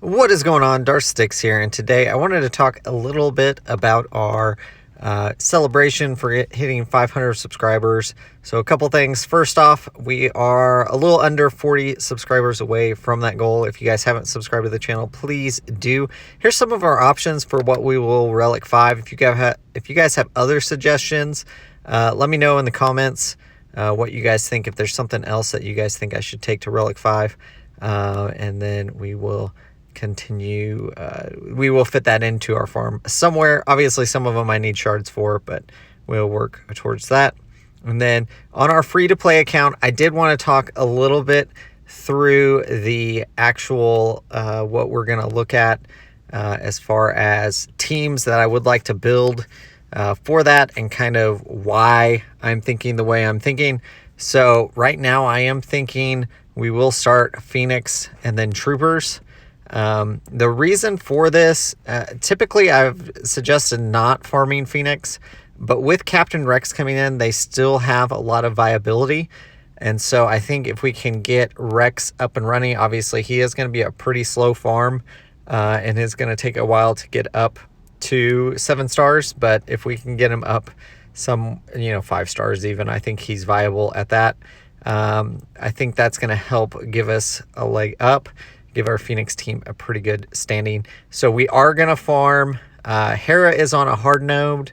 What is going on? Darth Sticks here, and today I wanted to talk a little bit about our celebration for hitting 500 subscribers. So a couple things. First off, we are a little under 40 subscribers away from that goal. If you guys haven't subscribed to the channel, please do. Here's some of our options for what we will Relic 5. If you guys have other suggestions, let me know in the comments what you guys think. If there's something else that you guys think I should take to Relic 5, and then we will continue. We will fit that into our farm somewhere. Obviously some of them I need shards for, but we'll work towards that. And then on our free to play account, I did want to talk a little bit through the actual what we're going to look at as far as teams that I would like to build for that, and kind of why I'm thinking the way I'm thinking. So right now I am thinking we will start Phoenix and then Troopers. The reason for this, typically I've suggested not farming Phoenix, but with Captain Rex coming in, they still have a lot of viability. And so I think if we can get Rex up and running, obviously he is going to be a pretty slow farm, and it's going to take a while to get up to 7 stars. But if we can get him up some, 5 stars even, I think he's viable at that. I think that's going to help give us a leg up, give our Phoenix team a pretty good standing. So we are going to farm. Hera is on a hard node.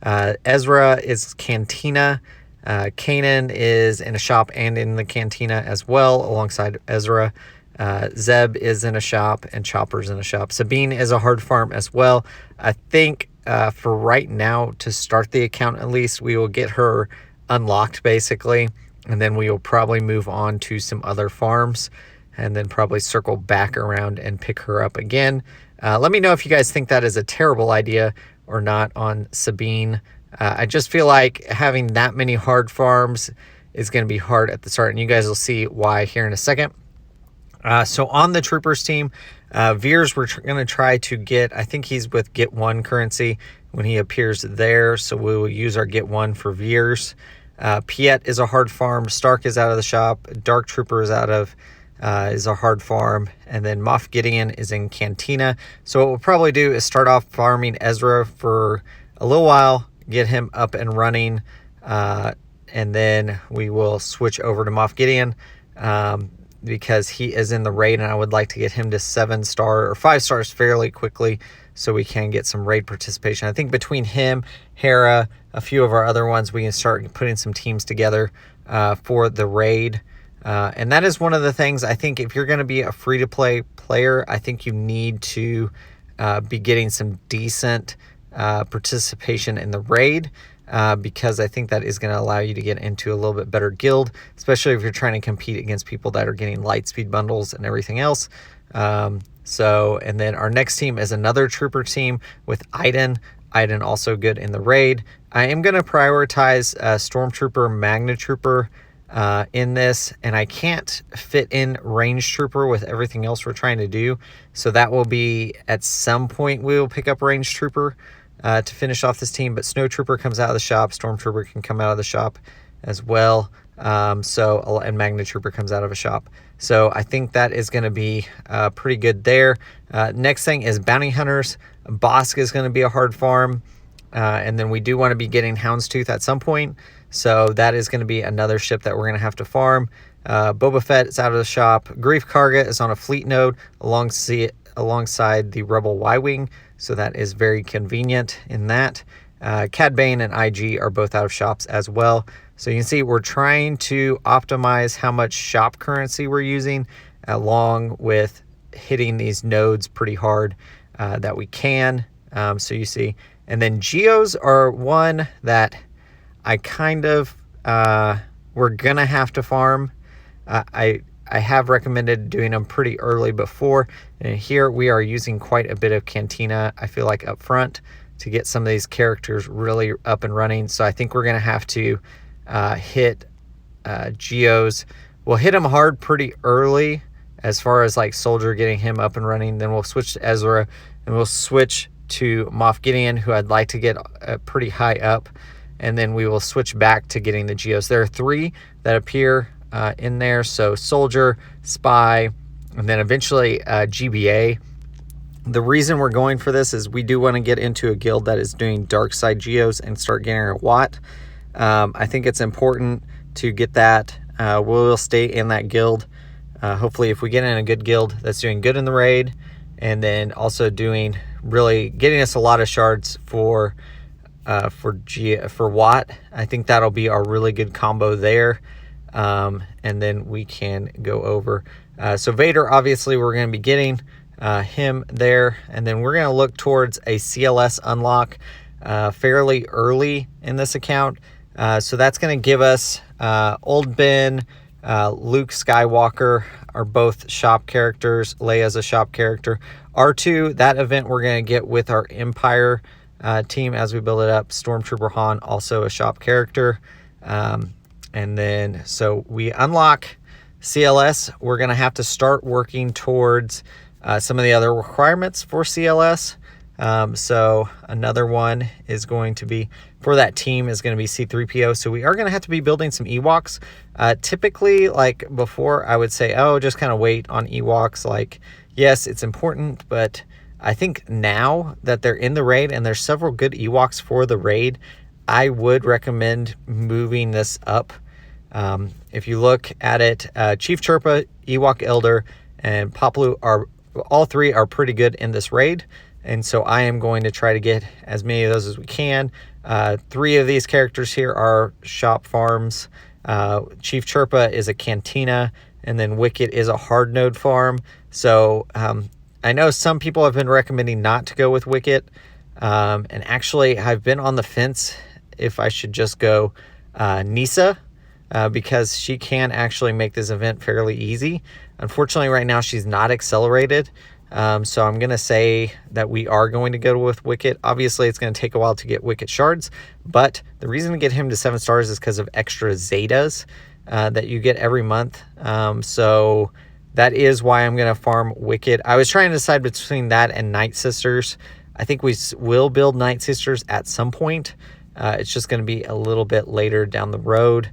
Ezra is Cantina. Kanan is in a shop and in the Cantina as well, alongside Ezra. Zeb is in a shop, and Chopper's in a shop. Sabine is a hard farm as well. I think for right now, to start the account at least, we will get her unlocked basically, and then we will probably move on to some other farms, and then probably circle back around and pick her up again. Let me know if you guys think that is a terrible idea or not on Sabine. I just feel like having that many hard farms is going to be hard at the start, and you guys will see why here in a second. So on the Troopers team, Veers we're going to try to get, I think he's with Get 1 currency when he appears there, so we will use our Get 1 for Veers. Piet is a hard farm. Stark is out of the shop. Dark Trooper is out of is a hard farm, and then Moff Gideon is in Cantina. So what we'll probably do is start off farming Ezra for a little while, get him up and running, and then we will switch over to Moff Gideon because he is in the raid, and I would like to get him to 7 star or 5 stars fairly quickly so we can get some raid participation. I think between him, Hera, a few of our other ones, we can start putting some teams together for the raid. And that is one of the things, I think if you're going to be a free-to-play player, I think you need to be getting some decent participation in the raid, because I think that is going to allow you to get into a little bit better guild, especially if you're trying to compete against people that are getting Lightspeed bundles and everything else. And then our next team is another Trooper team with Iden. Iden also good in the raid. I am going to prioritize Stormtrooper, Magna Trooper in this, and I can't fit in Range Trooper with everything else we're trying to do, so that will be at some point we will pick up Range Trooper to finish off this team. But Snow Trooper comes out of the shop, Stormtrooper can come out of the shop as well, and Magna Trooper comes out of a shop, so I think that is going to be pretty good there. Next thing is Bounty Hunters. Bosk is going to be a hard farm, and then we do want to be getting Houndstooth at some point. So that is going to be another ship that we're going to have to farm. Boba Fett is out of the shop. Grief Karga is on a fleet node alongside the Rebel Y-Wing. So that is very convenient in that. Cad Bane and IG are both out of shops as well. So you can see we're trying to optimize how much shop currency we're using, along with hitting these nodes pretty hard that we can. So you see. And then Geos are one that I kind of, we're going to have to farm. I have recommended doing them pretty early before. And here we are using quite a bit of Cantina, I feel like, up front to get some of these characters really up and running. So I think we're going to have to hit Geos. We'll hit them hard pretty early as far as like Soldier, getting him up and running. Then we'll switch to Ezra, and we'll switch to Moff Gideon, who I'd like to get pretty high up. And then we will switch back to getting the Geos. There are 3 that appear in there. So Soldier, Spy, and then eventually GBA. The reason we're going for this is we do want to get into a guild that is doing dark side geos and start getting a Watt. I think it's important to get that. We'll stay in that guild. Hopefully if we get in a good guild that's doing good in the raid, and then also doing really getting us a lot of shards for Watt, I think that'll be our really good combo there. And then we can go over. So Vader, obviously we're going to be getting him there, and then we're going to look towards a CLS unlock fairly early in this account. So that's going to give us Old Ben, Luke Skywalker are both shop characters. Leia's a shop character. R2, that event we're going to get with our Empire team as we build it up. Stormtrooper Han, also a shop character. And then, so we unlock CLS. We're going to have to start working towards some of the other requirements for CLS. So another one is going to be, for that team, is going to be C-3PO. So we are going to have to be building some Ewoks. Typically, like before, I would say, oh, just kind of wait on Ewoks. Like, yes, it's important, but I think now that they're in the raid and there's several good Ewoks for the raid, I would recommend moving this up. If you look at it, Chief Chirpa, Ewok Elder, and Poplu are all three are pretty good in this raid. And so I am going to try to get as many of those as we can. 3 of these characters here are shop farms. Chief Chirpa is a cantina, and then Wicket is a hard node farm. So I know some people have been recommending not to go with Wicket. And actually, I've been on the fence if I should just go Nisa, because she can actually make this event fairly easy. Unfortunately, right now she's not accelerated. So I'm going to say that we are going to go with Wicket. Obviously, it's going to take a while to get Wicket shards, but the reason to get him to 7 stars is because of extra Zetas that you get every month. So that is why I'm going to farm Wicket. I was trying to decide between that and Night Sisters. I think we will build Night Sisters at some point. It's just going to be a little bit later down the road.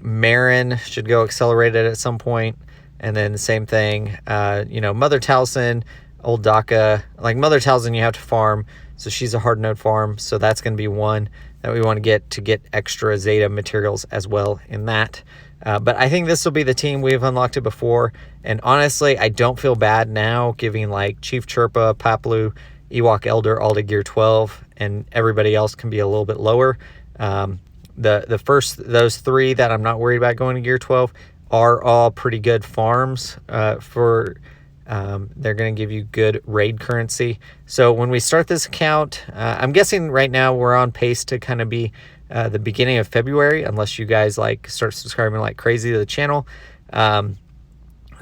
Marin should go accelerated at some point. And then the same thing, Mother Talzin, Old Daka. Like Mother Talzin, you have to farm. So she's a hard node farm. So that's going to be one that we want to get extra Zeta materials as well in that. But I think this will be the team. We've unlocked it before. And honestly, I don't feel bad now giving like Chief Chirpa, Paplu, Ewok Elder all to gear 12. And everybody else can be a little bit lower. Those 3 that I'm not worried about going to gear 12 are all pretty good farms they're going to give you good raid currency. So when we start this account, I'm guessing right now we're on pace to kind of be the beginning of February, unless you guys like start subscribing like crazy to the channel.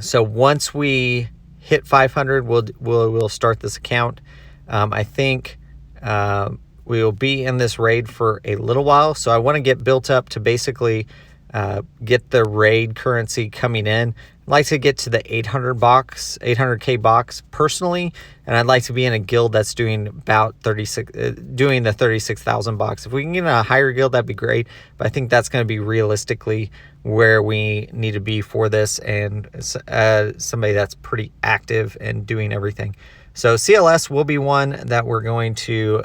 So once we hit 500, we'll start this account. I think we will be in this raid for a little while. So I want to get built up to basically get the raid currency coming in. I'd like to get to the 800K box personally, and I'd like to be in a guild that's doing about doing the 36,000 box. If we can get in a higher guild, that'd be great, but I think that's going to be realistically where we need to be for this, and somebody that's pretty active and doing everything. So CLS will be one that we're going to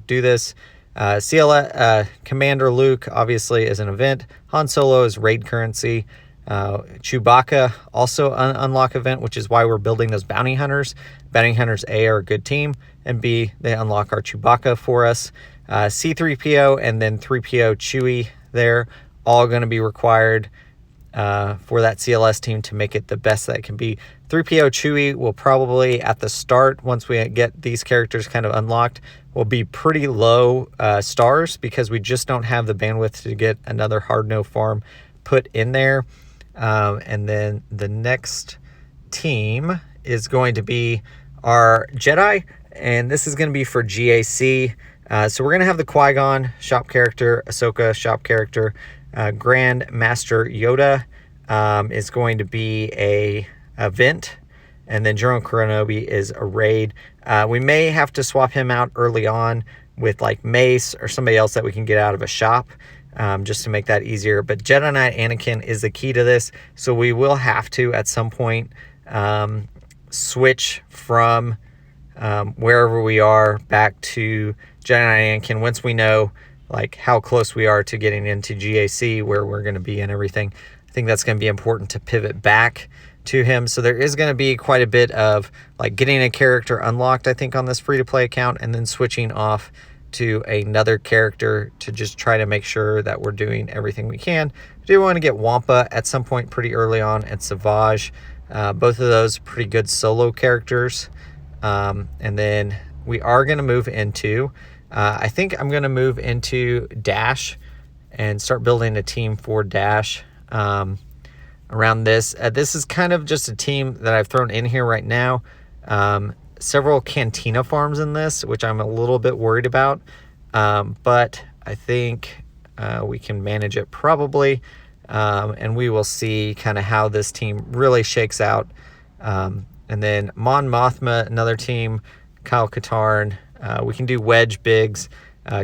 do this. Commander Luke obviously is an event. Han Solo is raid currency. Chewbacca also an unlock event, which is why we're building those bounty hunters. Bounty hunters A are a good team, and B, they unlock our Chewbacca for us. C-3PO and then 3PO Chewie, they're all going to be required for that CLS team to make it the best that it can be. 3PO Chewie will probably at the start, once we get these characters kind of unlocked, will be pretty low stars because we just don't have the bandwidth to get another hard no farm put in there. And then the next team is going to be our Jedi, and this is going to be for GAC. So we're going to have the Qui-Gon shop character, Ahsoka shop character, Grand Master Yoda is going to be a event, and then General Kenobi is a raid. We may have to swap him out early on with like Mace or somebody else that we can get out of a shop, just to make that easier. But Jedi Knight Anakin is the key to this, so we will have to at some point switch from wherever we are back to Giant Anakin once we know like how close we are to getting into GAC, where we're going to be and everything. I think that's going to be important to pivot back to him. So there is going to be quite a bit of like getting a character unlocked, I think, on this free-to-play account, and then switching off to another character to just try to make sure that we're doing everything we can. We do want to get Wampa at some point pretty early on, and SWGOH. Both of those pretty good solo characters. And then we are going to move into, I think I'm going to move into Dash and start building a team for Dash around this. This is kind of just a team that I've thrown in here right now. Several Cantina farms in this, which I'm a little bit worried about. But I think we can manage it probably. And we will see kind of how this team really shakes out. And then Mon Mothma, another team, Kyle Katarn. We can do Wedge Biggs.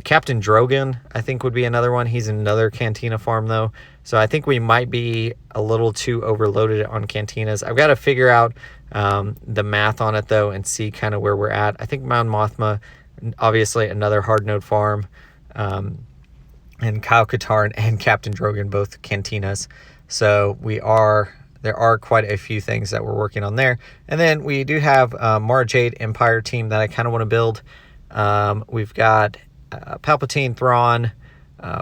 Captain Drogon, I think, would be another one. He's another Cantina farm, though. So I think we might be a little too overloaded on Cantinas. I've got to figure out the math on it, though, and see kind of where we're at. I think Mon Mothma, obviously, another hard node farm. And Kyle Katarn and Captain Drogon, both Cantinas. So there are quite a few things that we're working on there. And then we do have Mara Jade Empire team that I kind of want to build. We've got Palpatine Thrawn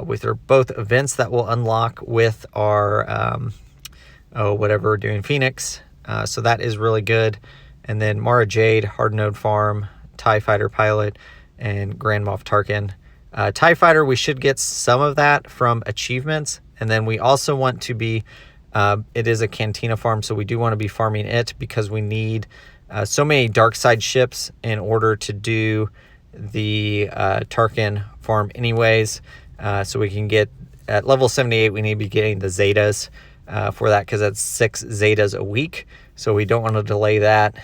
with both events that will unlock with our whatever we're doing, Phoenix. So that is really good. And then Mara Jade, Hard Node Farm, TIE Fighter Pilot, and Grand Moff Tarkin. TIE Fighter, we should get some of that from achievements. And then we also want to be, it is a Cantina farm, so we do want to be farming it because we need so many dark side ships in order to do the Tarkin farm anyways. So we can get, at level 78, we need to be getting the Zetas for that, because that's 6 Zetas a week. So we don't want to delay that.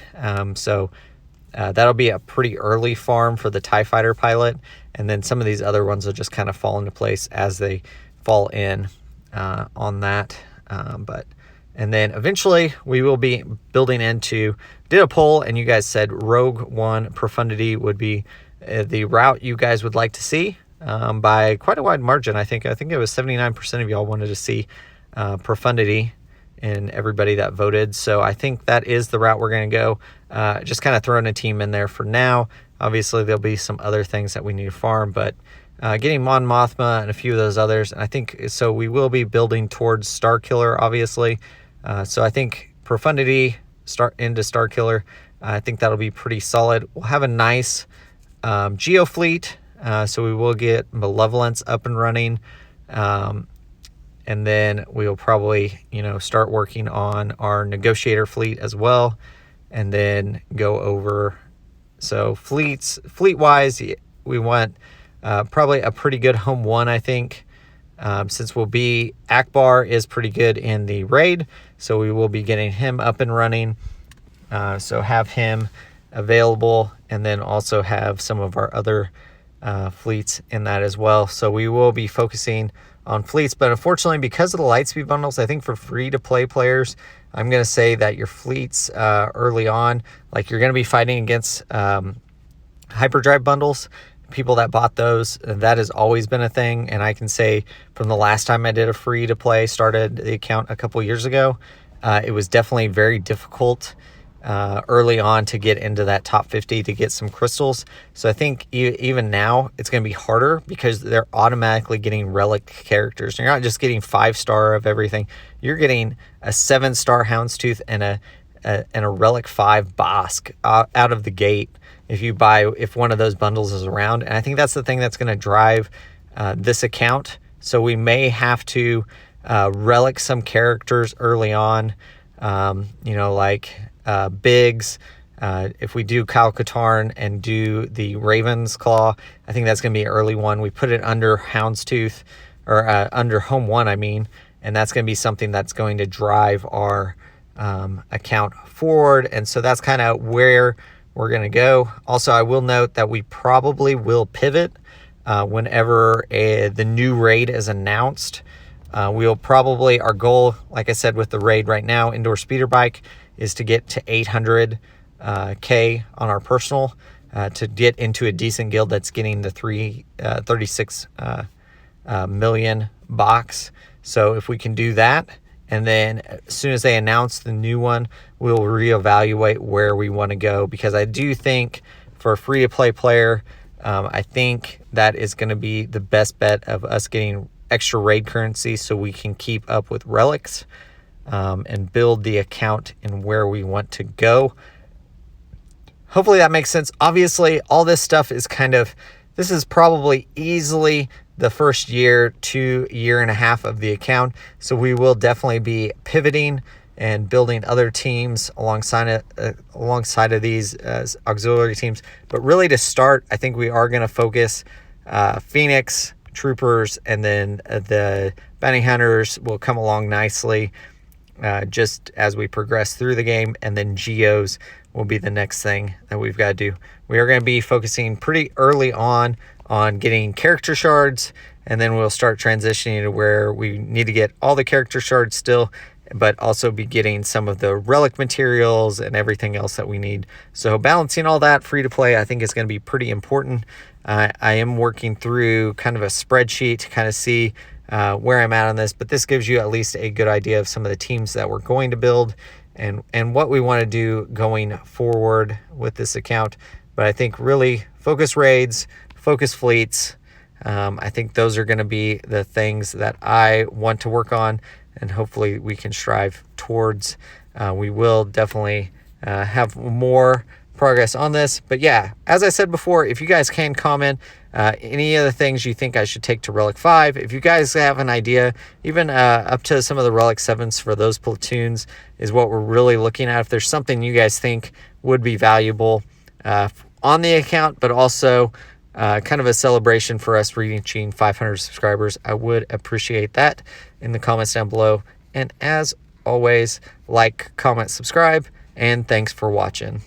That'll be a pretty early farm for the TIE Fighter Pilot. And then some of these other ones will just kind of fall into place as they fall in on that. And then eventually we will be building into, did a poll and you guys said Rogue One Profundity would be the route you guys would like to see by quite a wide margin. I think it was 79% of y'all wanted to see Profundity in everybody that voted. So I think that is the route we're going to go. Just kind of throwing a team in there for now. Obviously there'll be some other things that we need to farm, but getting Mon Mothma and a few of those others. And I think, so we will be building towards Starkiller, obviously. So I think Profundity into Starkiller, I think that'll be pretty solid. We'll have a nice Geo fleet, so we will get Malevolence up and running. And then we'll probably, start working on our Negotiator fleet as well, and then go over. So fleet-wise, we want probably a pretty good home one, I think, since we'll be, Akbar is pretty good in the raid, so we will be getting him up and running. So have him available, and then also have some of our other fleets in that as well. So we will be focusing on fleets, but unfortunately, because of the Lightspeed bundles, I think for free-to-play players, I'm going to say that your fleets early on, like you're going to be fighting against hyperdrive bundles. People that bought those, that has always been a thing. And I can say from the last time I did a free-to-play, started the account a couple years ago, it was definitely very difficult early on to get into that top 50 to get some crystals. So I think even now it's going to be harder because they're automatically getting relic characters. You're not just getting 5-star of everything. You're getting a 7-star Houndstooth and a relic 5 Bosk out of the gate if one of those bundles is around. And I think that's the thing that's going to drive this account. So we may have to relic some characters early on, like Biggs. If we do Kyle Katarn and do the Raven's Claw, I think that's going to be an early one. We put it under Houndstooth, or under Home 1, and that's going to be something that's going to drive our account forward. And so that's kind of where we're going to go. Also, I will note that we probably will pivot whenever the new raid is announced. We'll probably, our goal, like I said, with the raid right now, Indoor Speeder Bike, is to get to 800 K on our personal, to get into a decent guild that's getting the 36 million box. So if we can do that, and then as soon as they announce the new one, we'll reevaluate where we want to go, because I do think for a free-to-play player, I think that is going to be the best bet of us getting extra raid currency so we can keep up with relics, and build the account in where we want to go. Hopefully that makes sense. Obviously, all this stuff is this is probably easily the first year to year and a half of the account. So we will definitely be pivoting and building other teams alongside of these auxiliary teams. But really to start, I think we are going to focus Phoenix, Troopers, and then the Bounty Hunters will come along nicely just as we progress through the game. And then Geos will be the next thing that we've got to do. We are going to be focusing pretty early on getting character shards, and then we'll start transitioning to where we need to get all the character shards still, but also be getting some of the relic materials and everything else that we need. So balancing all that free to play, I think, is going to be pretty important. I am working through kind of a spreadsheet to kind of see where I'm at on this, but this gives you at least a good idea of some of the teams that we're going to build and what we want to do going forward with this account. But I think really focus raids, focus fleets. I think those are going to be the things that I want to work on, and hopefully we can strive towards. We will definitely have more progress on this. But yeah, as I said before, if you guys can comment any of the things you think I should take to Relic 5, if you guys have an idea, even up to some of the Relic 7s for those platoons is what we're really looking at. If there's something you guys think would be valuable on the account, but also kind of a celebration for us reaching 500 subscribers, I would appreciate that in the comments down below. And as always, like, comment, subscribe, and thanks for watching.